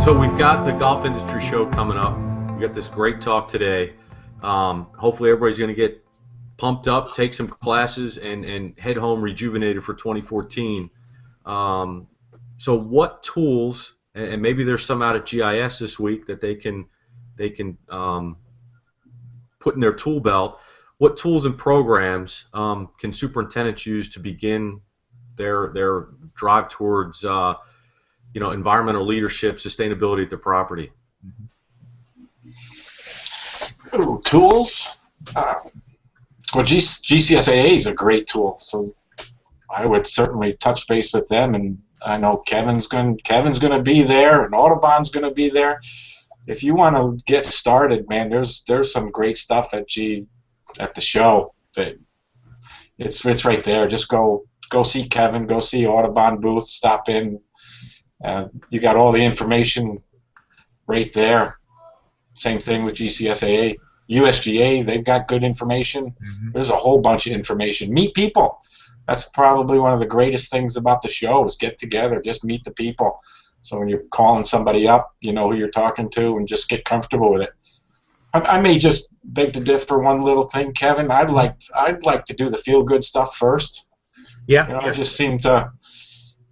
So we've got the golf industry show coming up. We got this great talk today. Hopefully everybody's going to get pumped up, take some classes, and head home rejuvenated for 2014. So what tools, and maybe there's some out at GIS this week that they can put in their tool belt. What tools and programs can superintendents use to begin their drive towards environmental leadership, sustainability at the property? Ooh, tools? Well, GCSAA is a great tool, so I would certainly touch base with them, and I know Kevin's going to be there, and Audubon's going to be there. If you want to get started, man, there's some great stuff at the show. That it's right there. Just go see Kevin, go see Audubon booth, stop in. You got all the information right there. Same thing with GCSAA. USGA, they've got good information. Mm-hmm. There's a whole bunch of information. Meet people. That's probably one of the greatest things about the show is get together, just meet the people. So when you're calling somebody up, you know who you're talking to, and just get comfortable with it. I may just beg to differ one little thing, Kevin. I'd like to do the feel-good stuff first. Yeah. I just seem to.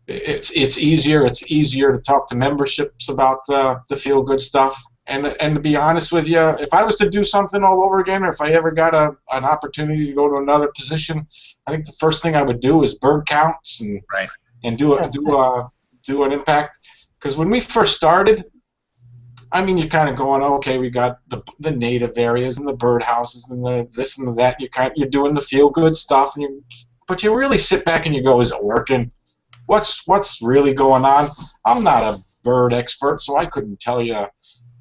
It's easier. It's easier to talk to memberships about the feel-good stuff. And to be honest with you, if I was to do something all over again, or if I ever got an opportunity to go to another position, I think the first thing I would do is bird counts and do an impact. Because when we first started, I mean, you're kind of going, okay, we got the native areas and the bird houses and the this and the that. You're doing the feel-good stuff, but you really sit back and you go, is it working? What's really going on? I'm not a bird expert, so I couldn't tell you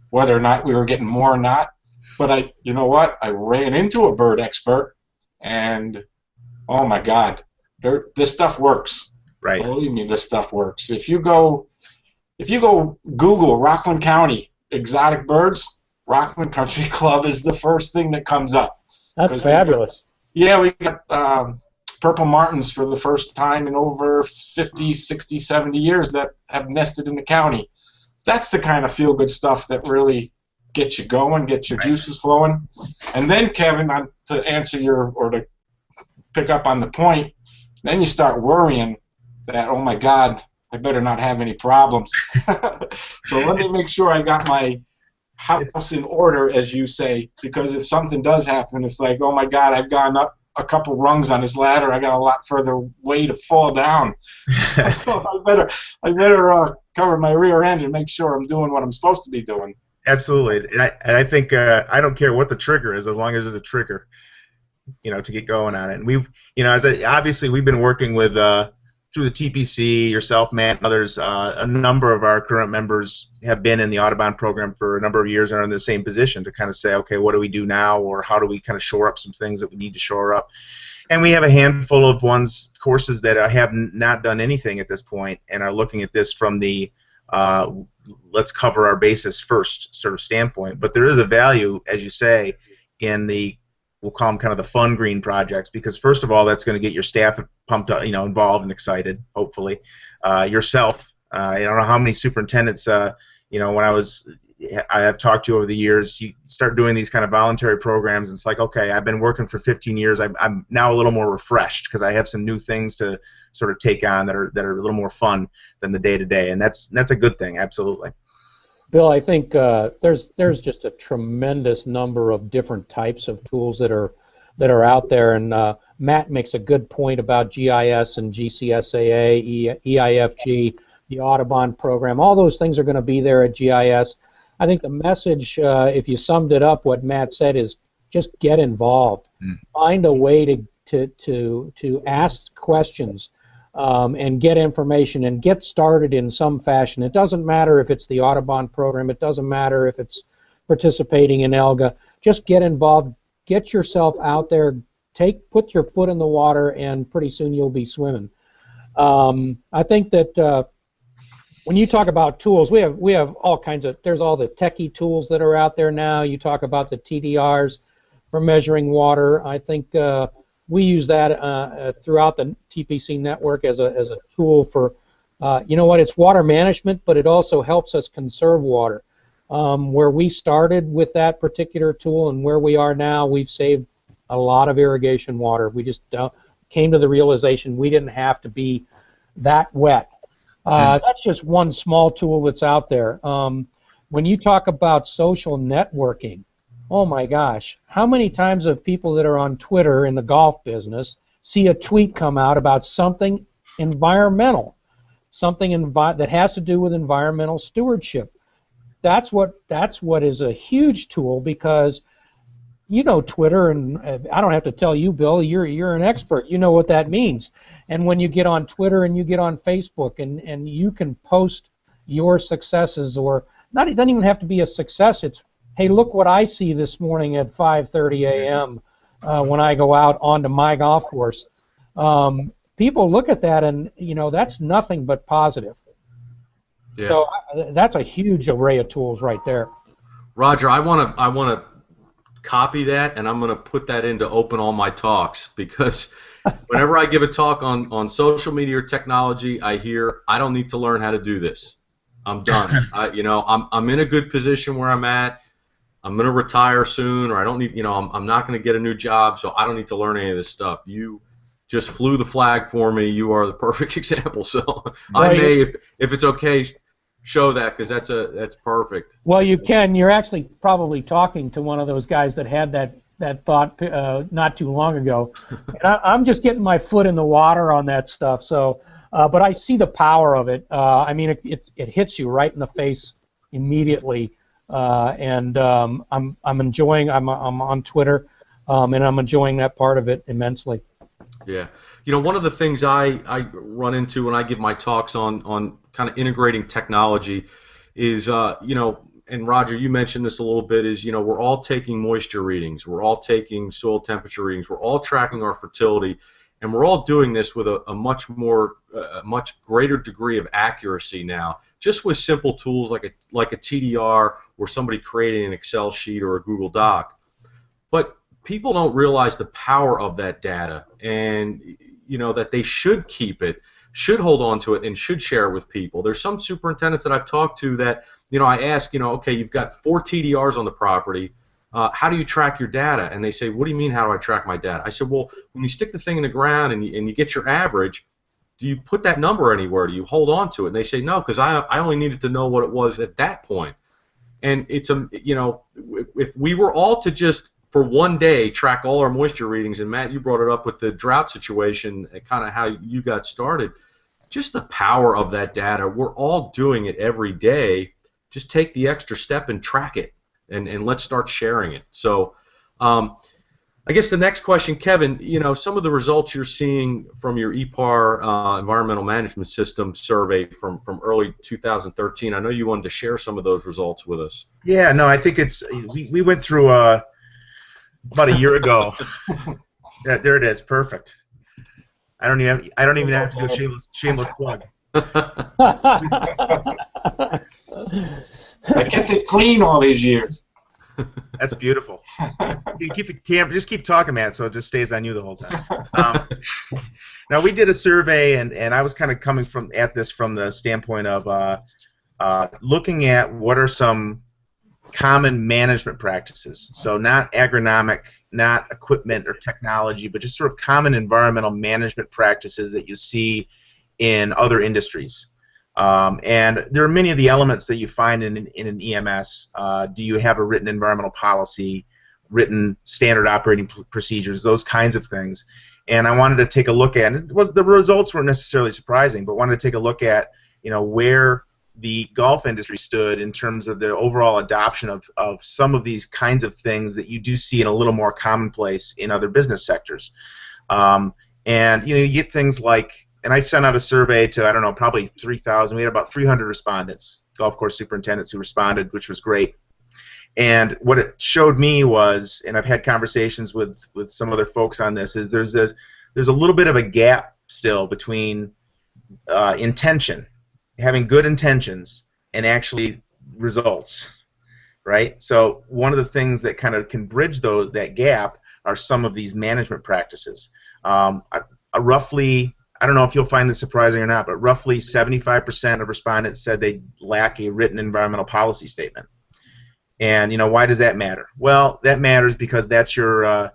whether or not we were getting more or not. But you know what? I ran into a bird expert, and oh my God, this stuff works. Right. Believe me, this stuff works. If you go Google Rockland County exotic birds, Rockland Country Club is the first thing that comes up. That's fabulous. We got purple martins for the first time in over 50, 60, 70 years that have nested in the county. That's the kind of feel-good stuff that really gets you going, gets your juices flowing. And then, Kevin, to answer to pick up on the point, then you start worrying that, oh my God, I better not have any problems. So let me make sure I got my house in order, as you say, because if something does happen, it's like, oh my God, I've gone up a couple rungs on this ladder. I got a lot further way to fall down. So I better cover my rear end and make sure I'm doing what I'm supposed to be doing. Absolutely, and I think I don't care what the trigger is, as long as there's a trigger, to get going on it. And we've, obviously we've been working with through the TPC, yourself, Matt, and others. A number of our current members have been in the Audubon program for a number of years and are in the same position to kind of say, okay, what do we do now, or how do we kind of shore up some things that we need to shore up? And we have a handful of courses that have not done anything at this point and are looking at this from the let's cover our bases first sort of standpoint. But there is a value, as you say, in we'll call them kind of the fun green projects, because first of all, that's going to get your staff pumped up, involved and excited, hopefully. Yourself, I don't know how many superintendents, when I have talked to over the years, you start doing these kind of voluntary programs, and it's like, okay, I've been working for 15 years, I'm now a little more refreshed because I have some new things to sort of take on that are a little more fun than the day-to-day, and that's a good thing, absolutely. Bill, I think there's just a tremendous number of different types of tools that are out there, and Matt makes a good point about GIS and GCSAA, EIFG, the Audubon program. All those things are going to be there at GIS. I think the message, if you summed it up, what Matt said is just get involved. Find a way to ask questions. And get information and get started in some fashion. It doesn't matter if it's the Audubon program. It doesn't matter if it's participating in ELGA. Just get involved. Get yourself out there. Put your foot in the water, and pretty soon you'll be swimming. I think that when you talk about tools, we have all kinds of. There's all the techie tools that are out there now. You talk about the TDRs for measuring water. I think we use that throughout the TPC network as a tool for You know what? It's water management, but it also helps us conserve water. Where we started with that particular tool and where we are now, we've saved a lot of irrigation water. We just came to the realization we didn't have to be that wet. That's just one small tool that's out there. When you talk about social networking, oh my gosh, how many times have people that are on Twitter in the golf business see a tweet come out about something environmental, something that has to do with environmental stewardship? That's what is a huge tool, because you know Twitter, and I don't have to tell you, Bill, you're an expert. You know what that means. And when you get on Twitter and you get on Facebook and you can post your successes, or not, it doesn't even have to be a success. It's, hey, look what I see this morning at 5:30 a.m. When I go out onto my golf course. People look at that, and you know that's nothing but positive. Yeah. So that's a huge array of tools right there. Roger, I want to copy that, and I'm going to put that into open all my talks, because whenever I give a talk on social media or technology, I hear I don't need to learn how to do this. I'm done. I'm in a good position where I'm at. I'm going to retire soon, or I don't need, I'm not going to get a new job, so I don't need to learn any of this stuff. You just flew the flag for me. You are the perfect example. So I may, if it's okay, show that, because that's perfect. Well, you can. You're actually probably talking to one of those guys that had that thought not too long ago. And I'm just getting my foot in the water on that stuff. So, but I see the power of it. I mean, it hits you right in the face immediately. And I'm enjoying. I'm on Twitter, and I'm enjoying that part of it immensely. Yeah, one of the things I run into when I give my talks on kind of integrating technology is, and Roger, you mentioned this a little bit, is we're all taking moisture readings, we're all taking soil temperature readings, we're all tracking our fertility, and we're all doing this with a much greater degree of accuracy now, just with simple tools like a TDR or somebody creating an Excel sheet or a Google Doc. But people don't realize the power of that data, and that they should keep it, should hold on to it, and should share it with people. There's some superintendents that I've talked to that I ask, okay, you've got 4 TDRs on the property. How do you track your data? And they say, what do you mean, how do I track my data? I said, well, when you stick the thing in the ground and you get your average, do you put that number anywhere? Do you hold on to it? And they say, no, because I only needed to know what it was at that point. And it's if we were all to just for one day track all our moisture readings, and Matt, you brought it up with the drought situation and kind of how you got started, just the power of that data. We're all doing it every day. Just take the extra step and track it, and let's start sharing it. So I guess the next question, Kevin, some of the results you're seeing from your ePar Environmental Management System survey from early 2013, I know you wanted to share some of those results with us. Yeah, no, I think we went through about a year ago. Yeah, there it is, perfect. I don't even have to do a shameless plug. I kept it clean all these years. That's beautiful. You just keep talking, man, so it just stays on you the whole time. Now, we did a survey, and I was kind of coming at this from the standpoint of looking at what are some common management practices. So not agronomic, not equipment or technology, but just sort of common environmental management practices that you see in other industries. And there are many of the elements that you find in an EMS. Do you have a written environmental policy, written standard operating procedures, those kinds of things? And I wanted to take a look at it. The results weren't necessarily surprising, but wanted to take a look at where the golf industry stood in terms of the overall adoption of some of these kinds of things that you do see in a little more commonplace in other business sectors. And you get things like, and I sent out a survey to, I don't know, probably 3,000. We had about 300 respondents, golf course superintendents who responded, which was great. And what it showed me was, and I've had conversations with some other folks on this, is there's a little bit of a gap still between intention, having good intentions, and actually results, right? So one of the things that kind of can bridge that gap are some of these management practices. Roughly, I don't know if you'll find this surprising or not, but roughly 75% of respondents said they lack a written environmental policy statement. And why does that matter? Well, that matters because that's your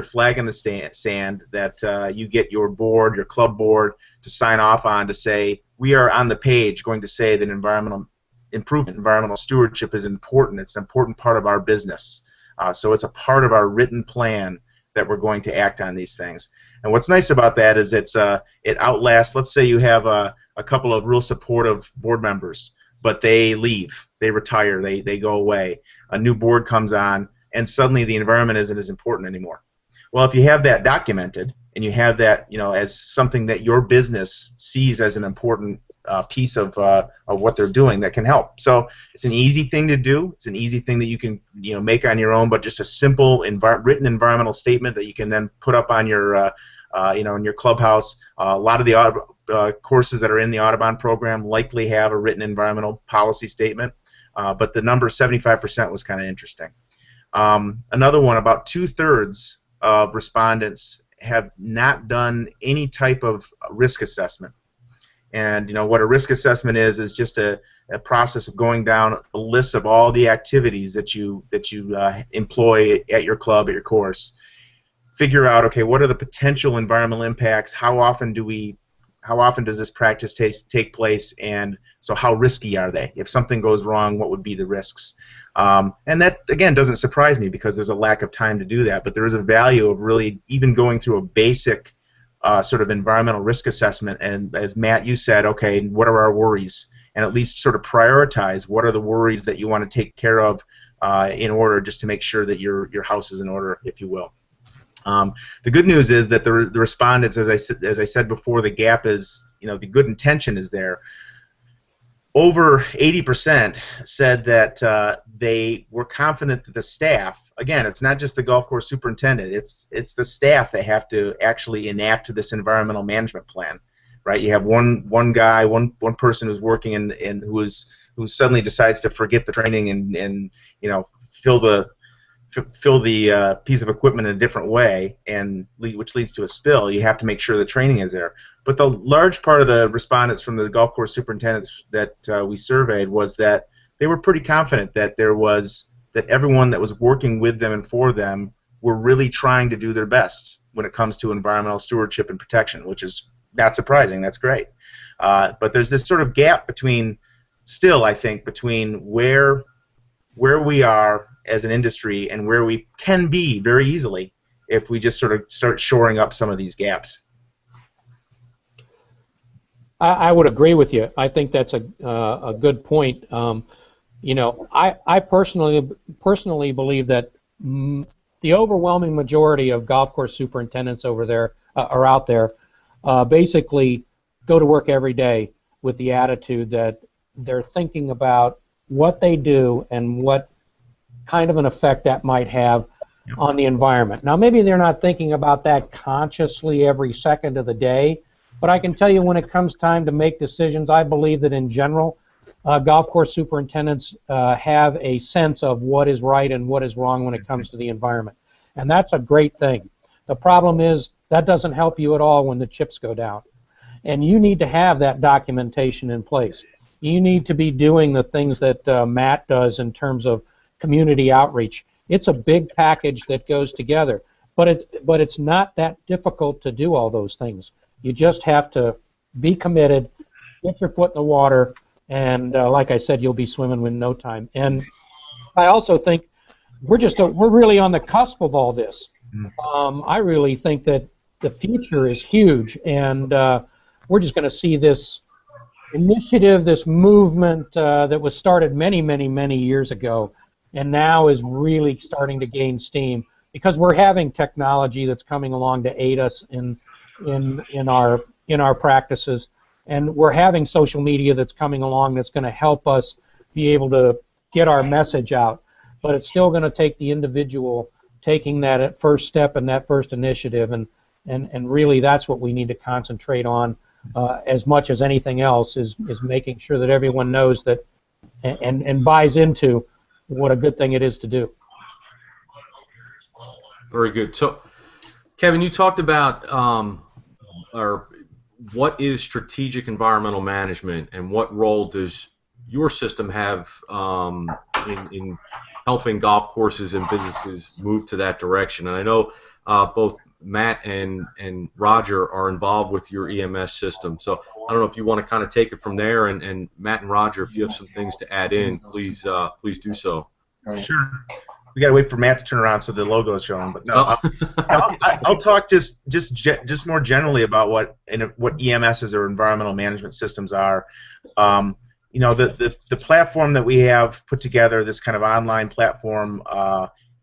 flag in the sand that you get your board, your club board, to sign off on to say we are on the page going to say that environmental improvement, environmental stewardship is important. It's an important part of our business. So it's a part of our written plan that we're going to act on these things. And what's nice about that is it outlasts. Let's say you have a couple of real supportive board members, but they leave, they retire, they go away. A new board comes on, and suddenly the environment isn't as important anymore. Well, if you have that documented and you have that, as something that your business sees as an important piece of what they're doing, that can help. So it's an easy thing to do. It's an easy thing that you can make on your own, but just a simple written environmental statement that you can then put up on your in your clubhouse. A lot of the courses that are in the Audubon program likely have a written environmental policy statement, but the number 75% was kind of interesting. Another one, about 2/3 of respondents have not done any type of risk assessment. And what a risk assessment is just a process of going down a list of all the activities that you employ at your club, at your course. Figure out, okay, what are the potential environmental impacts? How often does this practice take place? And so how risky are they? If something goes wrong, what would be the risks? And that, again, doesn't surprise me because there's a lack of time to do that. But there is a value of really even going through a basic sort of environmental risk assessment, and as Matt, you said, okay, what are our worries? And at least sort of prioritize what are the worries that you want to take care of in order, just to make sure that your house is in order, if you will. The good news is that the respondents, as I said before, the gap is, the good intention is there. Over 80% said that they were confident that the staff, again, it's not just the golf course superintendent, it's the staff that have to actually enact this environmental management plan, right? You have one guy, one person who's working and who suddenly decides to forget the training and fill the piece of equipment in a different way, and which leads to a spill. You have to make sure the training is there. But the large part of the respondents from the golf course superintendents that we surveyed was that they were pretty confident that everyone that was working with them and for them were really trying to do their best when it comes to environmental stewardship and protection, which is not surprising. That's great. But there's this sort of gap between where we are as an industry and where we can be very easily if we just sort of start shoring up some of these gaps. I would agree with you. I think that's a good point. I personally believe that the overwhelming majority of golf course superintendents over there are out there basically go to work every day with the attitude that they're thinking about what they do and what kind of an effect that might have on the environment. Now, maybe they're not thinking about that consciously every second of the day, but I can tell you when it comes time to make decisions, I believe that in general, golf course superintendents have a sense of what is right and what is wrong when it comes to the environment. And that's a great thing. The problem is that doesn't help you at all when the chips go down. And you need to have that documentation in place. You need to be doing the things that Matt does in terms of community outreach. It's a big package that goes together, but it's not that difficult to do all those things. You just have to be committed, get your foot in the water, and like I said, you'll be swimming in no time. And I also think we're really on the cusp of all this. I really think that the future is huge, and we're just going to see this initiative, this movement that was started many, many, many years ago, and now is really starting to gain steam because we're having technology that's coming along to aid us in our practices, and we're having social media that's coming along that's going to help us be able to get our message out. But it's still going to take the individual taking that first step and that first initiative, and really that's what we need to concentrate on as much as anything else is making sure that everyone knows that and buys into what a good thing it is to do. Very good. So, Kevin, you talked about or what is strategic environmental management, and what role does your system have in helping golf courses and businesses move to that direction? And I know both Matt and Roger are involved with your EMS system, so I don't know if you want to kind of take it from there, and Matt and Roger, if you have some things to add in, please do so. Sure. We got to wait for Matt to turn around so the logo is showing. But no, I'll talk just more generally about what EMSs or environmental management systems are. You know, the platform that we have put together, this kind of online platform,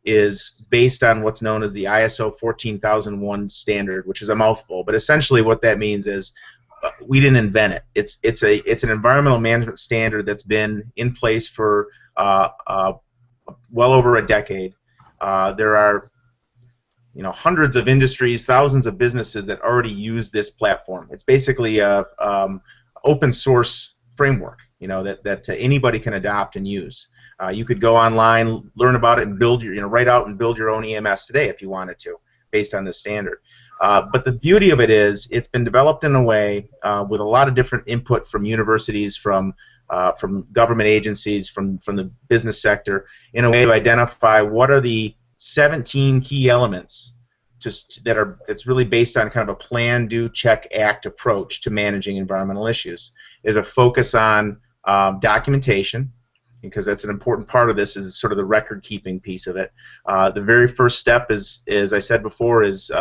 is based on what's known as the ISO 14001 standard, which is a mouthful. But essentially, what that means is we didn't invent it. It's an environmental management standard that's been in place for well over a decade. There are, you know, hundreds of industries, thousands of businesses that already use this platform. It's basically a open source framework, you know, that anybody can adopt and use. You could go online, learn about it, and build your, write out and build your own EMS today if you wanted to, based on this standard. But the beauty of it is, it's been developed in a way with a lot of different input from universities, from government agencies, from the business sector, in a way to identify what are the 17 key elements that's really based on kind of a plan, do, check, act approach to managing environmental issues. Is a focus on documentation, because that's an important part of this, is sort of the record-keeping piece of it. The very first step is, as I said before, is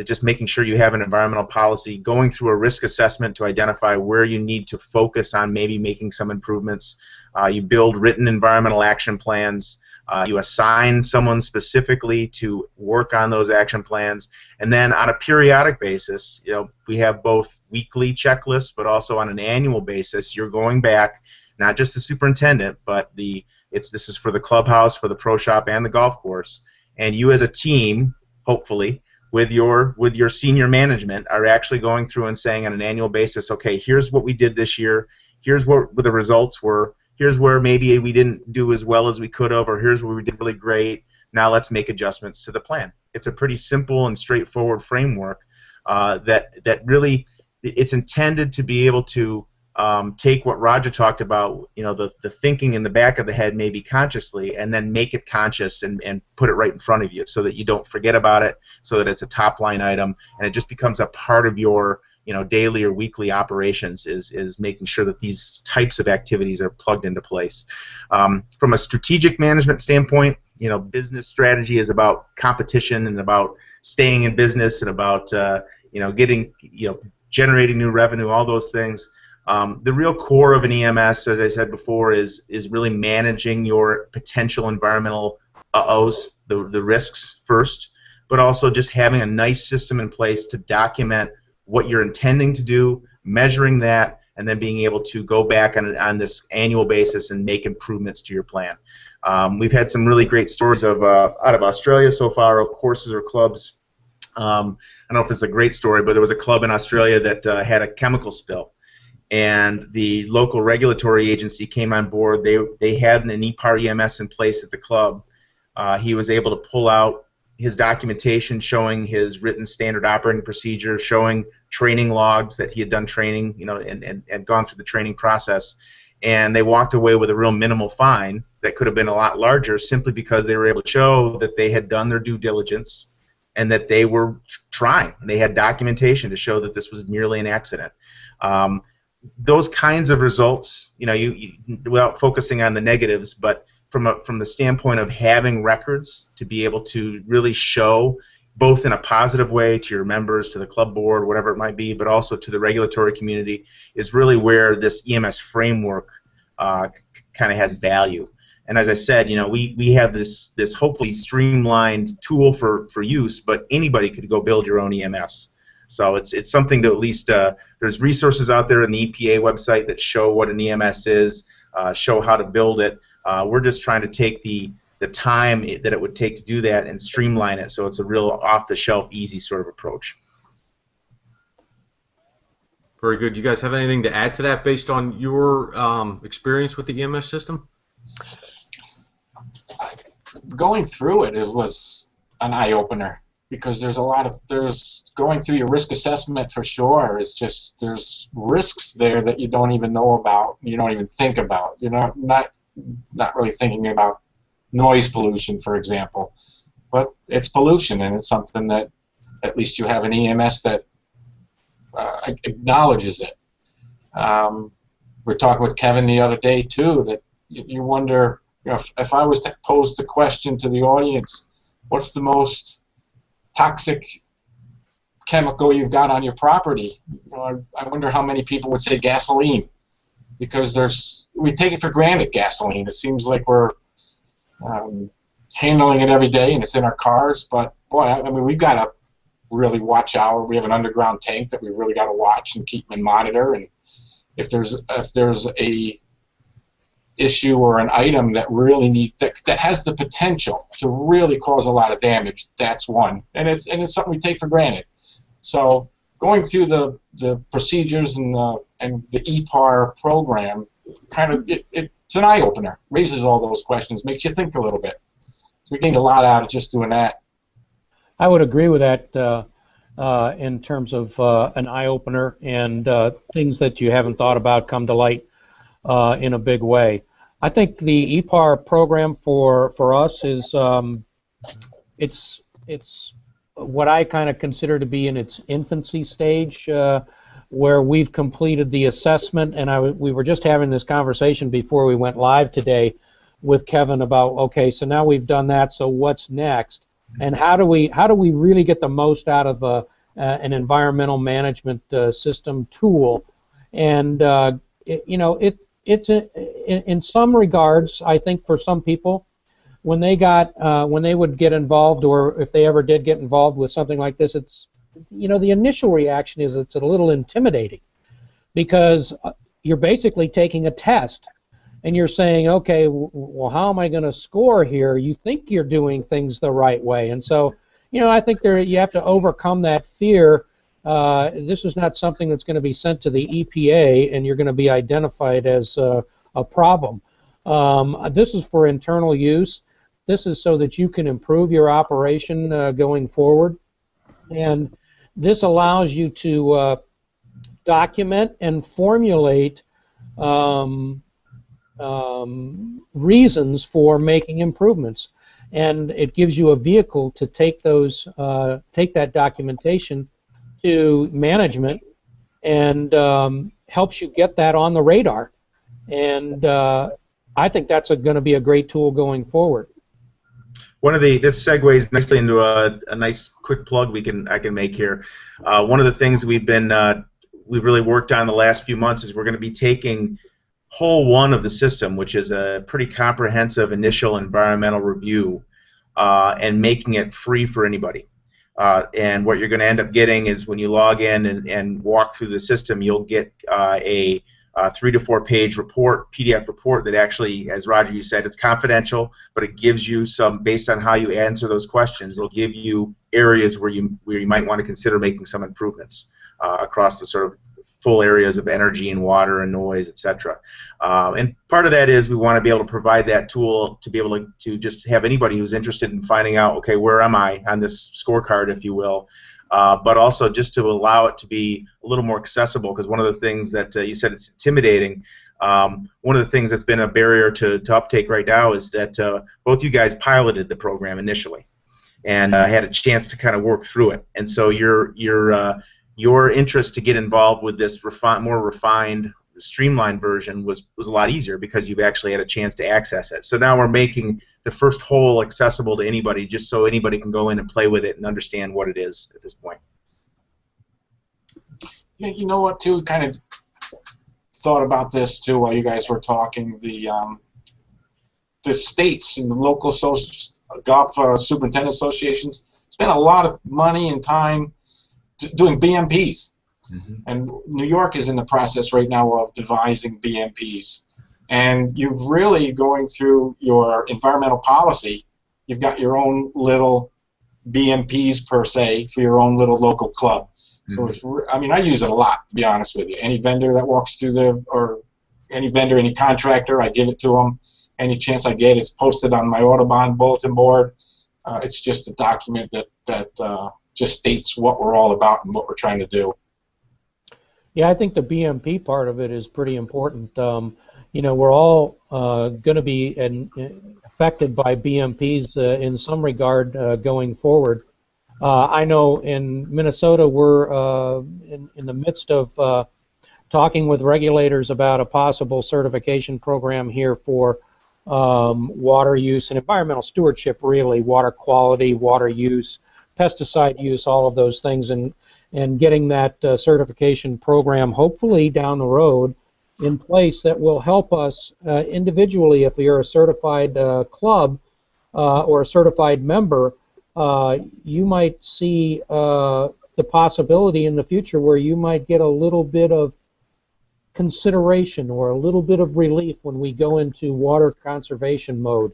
just making sure you have an environmental policy, going through a risk assessment to identify where you need to focus on maybe making some improvements. You build written environmental action plans. You assign someone specifically to work on those action plans, and then on a periodic basis, you know, we have both weekly checklists, but also on an annual basis, you're going back, not just the superintendent, but this is for the clubhouse, for the pro shop, and the golf course, and you as a team, hopefully, with your senior management, are actually going through and saying on an annual basis, okay, here's what we did this year, here's what the results were, here's where maybe we didn't do as well as we could have, or here's where we did really great, now let's make adjustments to the plan. It's a pretty simple and straightforward framework that really, it's intended to be able to take what Roger talked about, you know, the thinking in the back of the head maybe consciously, and then make it conscious and put it right in front of you so that you don't forget about it, so that it's a top line item, and it just becomes a part of your, you know, daily or weekly operations, is making sure that these types of activities are plugged into place. From a strategic management standpoint, you know, business strategy is about competition and about staying in business and about you know, getting, you know, generating new revenue, all those things. The real core of an EMS, as I said before, is really managing your potential environmental the risks first, but also just having a nice system in place to document what you're intending to do, measuring that, and then being able to go back on this annual basis and make improvements to your plan. We've had some really great stories out of Australia so far of courses or clubs. I don't know if it's a great story, but there was a club in Australia that had a chemical spill, and the local regulatory agency came on board. They had an eParUSA in place at the club. He was able to pull out his documentation showing his written standard operating procedure, showing training logs that he had done training, you know, and gone through the training process. And they walked away with a real minimal fine that could have been a lot larger, simply because they were able to show that they had done their due diligence and that they were trying. They had documentation to show that this was merely an accident. Those kinds of results, you know, you without focusing on the negatives, but from the standpoint of having records to be able to really show, both in a positive way to your members, to the club board, whatever it might be, but also to the regulatory community, is really where this EMS framework kind of has value. And as I said, you know, we have this hopefully streamlined tool for use, but anybody could go build your own EMS. So it's something to at least, there's resources out there in the EPA website that show what an EMS is, show how to build it. We're just trying to take the time that it would take to do that and streamline it so it's a real off-the-shelf, easy sort of approach. Very good. You guys have anything to add to that based on your experience with the EMS system? Going through it, it was an eye-opener. because there's going through your risk assessment for sure. It's just there's risks there that you don't even know about, you don't even think about. You're not really thinking about noise pollution, for example, but it's pollution, and it's something that at least you have an EMS that acknowledges it. We're talking with Kevin the other day too, that you wonder, if I was to pose the question to the audience, what's the most toxic chemical you've got on your property? I wonder how many people would say gasoline, because we take it for granted, gasoline. It seems like we're handling it every day, and it's in our cars. But boy, I mean, we've got to really watch out. We have an underground tank that we really got to watch and keep and monitor. And if there's a issue or an item that really that has the potential to really cause a lot of damage, that's one, and it's something we take for granted. So going through the procedures and the ePar program, kind of it's an eye opener, raises all those questions, makes you think a little bit. So we gained a lot out of just doing that. I would agree with that in terms of an eye opener, and things that you haven't thought about come to light in a big way. I think the ePar program for us is it's what I kind of consider to be in its infancy stage, where we've completed the assessment, and we were just having this conversation before we went live today with Kevin about, okay, so now we've done that, so what's next, and how do we really get the most out of an environmental management system tool? And it's in some regards, I think for some people, when they would get involved, or if they ever did get involved with something like this, it's, the initial reaction is it's a little intimidating, because you're basically taking a test, and you're saying, okay, well, how am I going to score here? You think you're doing things the right way, and so, I think you have to overcome that fear. This is not something that's going to be sent to the EPA and you're going to be identified as a problem. This is for internal use. This is so that you can improve your operation going forward. And this allows you to document and formulate reasons for making improvements. And it gives you a vehicle to take that documentation to management, and helps you get that on the radar. And I think that's going to be a great tool going forward. This segues nicely into a nice quick plug I can make here. One of the things we've really worked on the last few months is we're going to be taking Whole 1 of the system, which is a pretty comprehensive initial environmental review, and making it free for anybody. And what you're going to end up getting is, when you log in and walk through the system, you'll get a 3 to 4 page PDF report that actually, as Roger, you said, it's confidential, but it gives you some, based on how you answer those questions, it'll give you areas where you might want to consider making some improvements across the sort of full areas of energy and water and noise, etc. And part of that is we want to be able to provide that tool to be able to just have anybody who's interested in finding out, okay, where am I on this scorecard, if you will, but also just to allow it to be a little more accessible, because one of the things that you said, it's intimidating. One of the things that's been a barrier to uptake right now is that both you guys piloted the program initially, and had a chance to kind of work through it, and so your interest to get involved with this more refined, streamlined version was a lot easier, because you've actually had a chance to access it. So now we're making the first whole accessible to anybody, just so anybody can go in and play with it and understand what it is at this point. Yeah, you know what, too, kind of thought about this too while you guys were talking. The states and the local golf superintendent associations spend a lot of money and time doing BMPs. Mm-hmm. And New York is in the process right now of devising BMPs. And you've really, going through your environmental policy, you've got your own little BMPs, per se, for your own little local club. Mm-hmm. So I use it a lot, to be honest with you. Any vendor that walks through any contractor, I give it to them. Any chance I get, it's posted on my Audubon bulletin board. It's just a document that just states what we're all about and what we're trying to do. Yeah, I think the BMP part of it is pretty important. You know, we're all going to be affected by BMPs in some regard going forward. I know in Minnesota we're in the midst of talking with regulators about a possible certification program here for water use and environmental stewardship, really, water quality, water use, pesticide use, all of those things, and getting that certification program hopefully down the road in place that will help us individually. If you're a certified club or a certified member, you might see the possibility in the future where you might get a little bit of consideration or a little bit of relief when we go into water conservation mode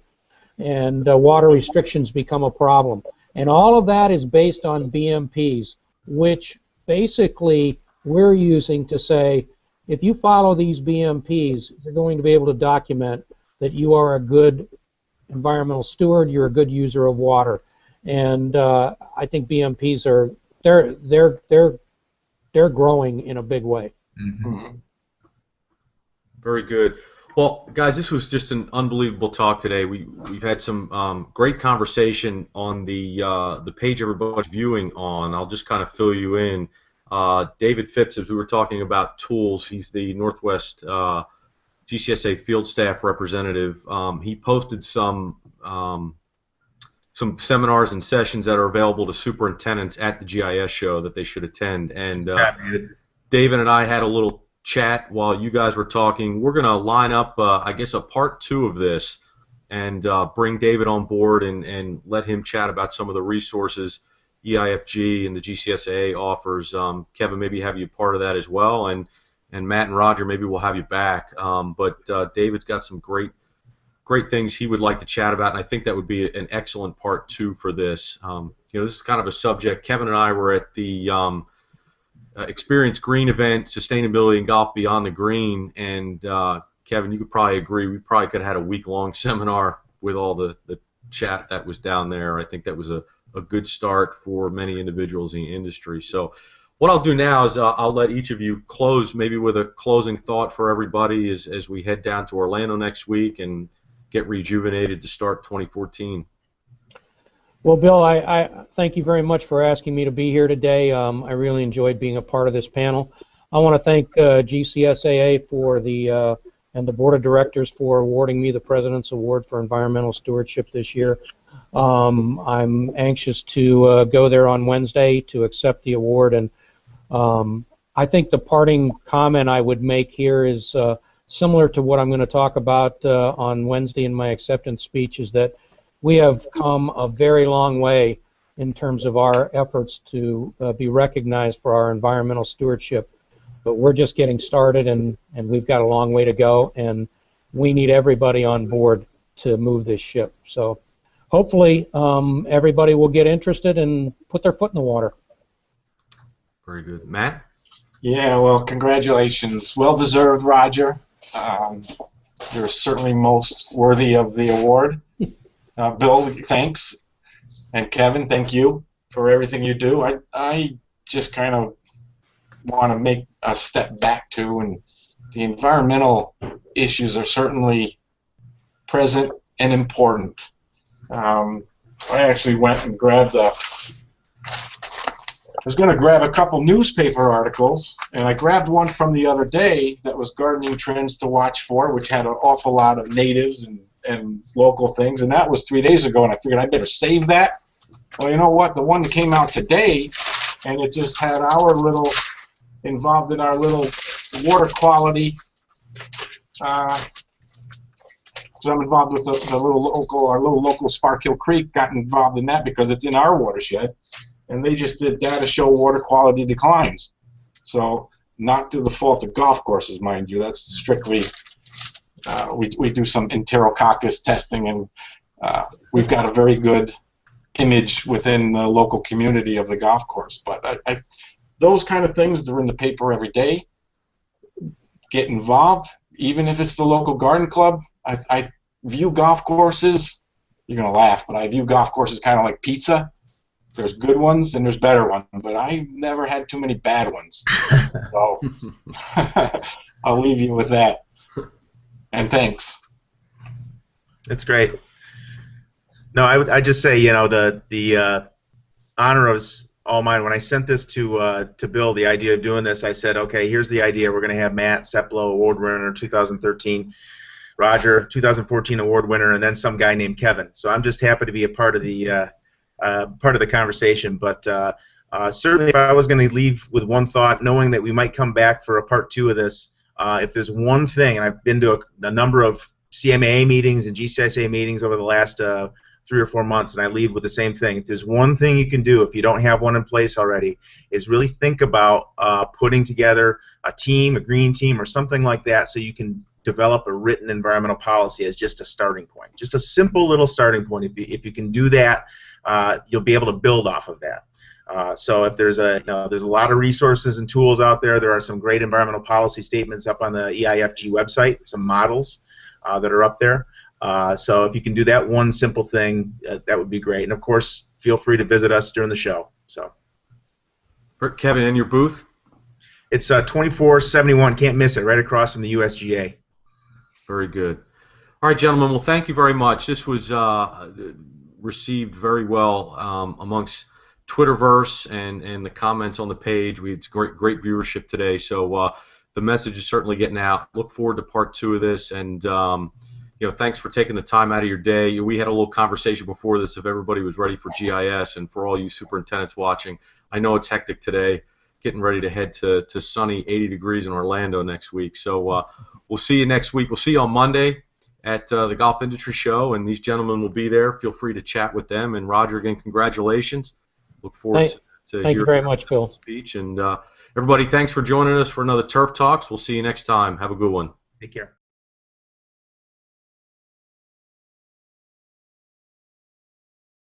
and water restrictions become a problem. And all of that is based on BMPs, which basically we're using to say, if you follow these BMPs, you're going to be able to document that you are a good environmental steward, you're a good user of water. And I think BMPs are they're growing in a big way. Mm-hmm. Very good. Well, guys, this was just an unbelievable talk today. We've had some great conversation on the page everybody's viewing on. I'll just kind of fill you in. David Phipps, as we were talking about tools, he's the Northwest GCSAA field staff representative. He posted some seminars and sessions that are available to superintendents at the GIS show that they should attend. And David and I had a little chat while you guys were talking. We're going to line up, I guess, a part 2 of this and bring David on board and let him chat about some of the resources EIFG and the GCSAA offers. Kevin, maybe have you part of that as well, and Matt and Roger, maybe we'll have you back. But David's got some great things he would like to chat about, and I think that would be an excellent part 2 for this. This is kind of a subject. Kevin and I were at the Experience Green event, Sustainability in Golf Beyond the Green, and Kevin, you could probably agree, we probably could have had a week-long seminar with all the chat that was down there. I think that was a good start for many individuals in the industry. So what I'll do now is I'll let each of you close maybe with a closing thought for everybody as we head down to Orlando next week and get rejuvenated to start 2014. Well, Bill, I thank you very much for asking me to be here today. I really enjoyed being a part of this panel. I want to thank GCSAA for and the Board of Directors for awarding me the President's Award for Environmental Stewardship this year. I'm anxious to go there on Wednesday to accept the award, and I think the parting comment I would make here is similar to what I'm going to talk about on Wednesday in my acceptance speech, is that we have come a very long way in terms of our efforts to be recognized for our environmental stewardship, but we're just getting started, and we've got a long way to go, and we need everybody on board to move this ship. So hopefully everybody will get interested and put their foot in the water. Very good. Matt? Yeah, well, congratulations. Well deserved, Roger. You're certainly most worthy of the award. Bill, thanks. And Kevin, thank you for everything you do. I just kind of want to make a step back to, and the environmental issues are certainly present and important. I actually went and grabbed I was going to grab a couple newspaper articles, and I grabbed one from the other day that was gardening trends to watch for, which had an awful lot of natives and local things, and that was 3 days ago, and I figured I better save that. Well, you know what? The one that came out today, and it just had our little, involved in our little water quality. So I'm involved with the our little local Sparkill Creek, got involved in that because it's in our watershed, and they just did data show water quality declines. So not through the fault of golf courses, mind you. That's strictly, we do some enterococcus testing, and we've got a very good image within the local community of the golf course. But those kind of things, they're in the paper every day. Get involved, even if it's the local garden club. I view golf courses you're gonna laugh, but I view golf courses kind of like pizza. There's good ones and there's better ones, but I've never had too many bad ones. So I'll leave you with that. And thanks. That's great. No, I just say, you know, the honor is all mine. When I sent this to Bill, the idea of doing this, I said, okay, here's the idea. We're going to have Matt Seplow, award winner 2013, Roger, 2014 award winner, and then some guy named Kevin. So I'm just happy to be a part of the conversation. But certainly, if I was going to leave with one thought, knowing that we might come back for a part 2 of this, if there's one thing, and I've been to a number of CMAA meetings and GCSAA meetings over the last 3 or 4 months, and I leave with the same thing. If there's one thing you can do, if you don't have one in place already, is really think about putting together a team, a green team, or something like that, so you can develop a written environmental policy as just a starting point, just a simple little starting point. If you can do that, you'll be able to build off of that. So if there's there's a lot of resources and tools out there. There are some great environmental policy statements up on the EIFG website, some models that are up there. So if you can do that one simple thing, that would be great. And of course, feel free to visit us during the show. So, Kevin, in your booth? It's 2471. Can't miss it. Right across from the USGA. Very good. All right, gentlemen. Well, thank you very much. This was received very well amongst Twitterverse and the comments on the page. We had great viewership today. So the message is certainly getting out. Look forward to part 2 of this, and you know, thanks for taking the time out of your day. We had a little conversation before this if everybody was ready for GIS, and for all you superintendents watching, I know it's hectic today, getting ready to head to sunny 80 degrees in Orlando next week. So we'll see you next week. We'll see you on Monday at the Golf Industry Show, and these gentlemen will be there. Feel free to chat with them. And Roger, again, congratulations. Look forward to thank you very much, Bill. Speech. And everybody, thanks for joining us for another Turf Talks. We'll see you next time. Have a good one. Take care.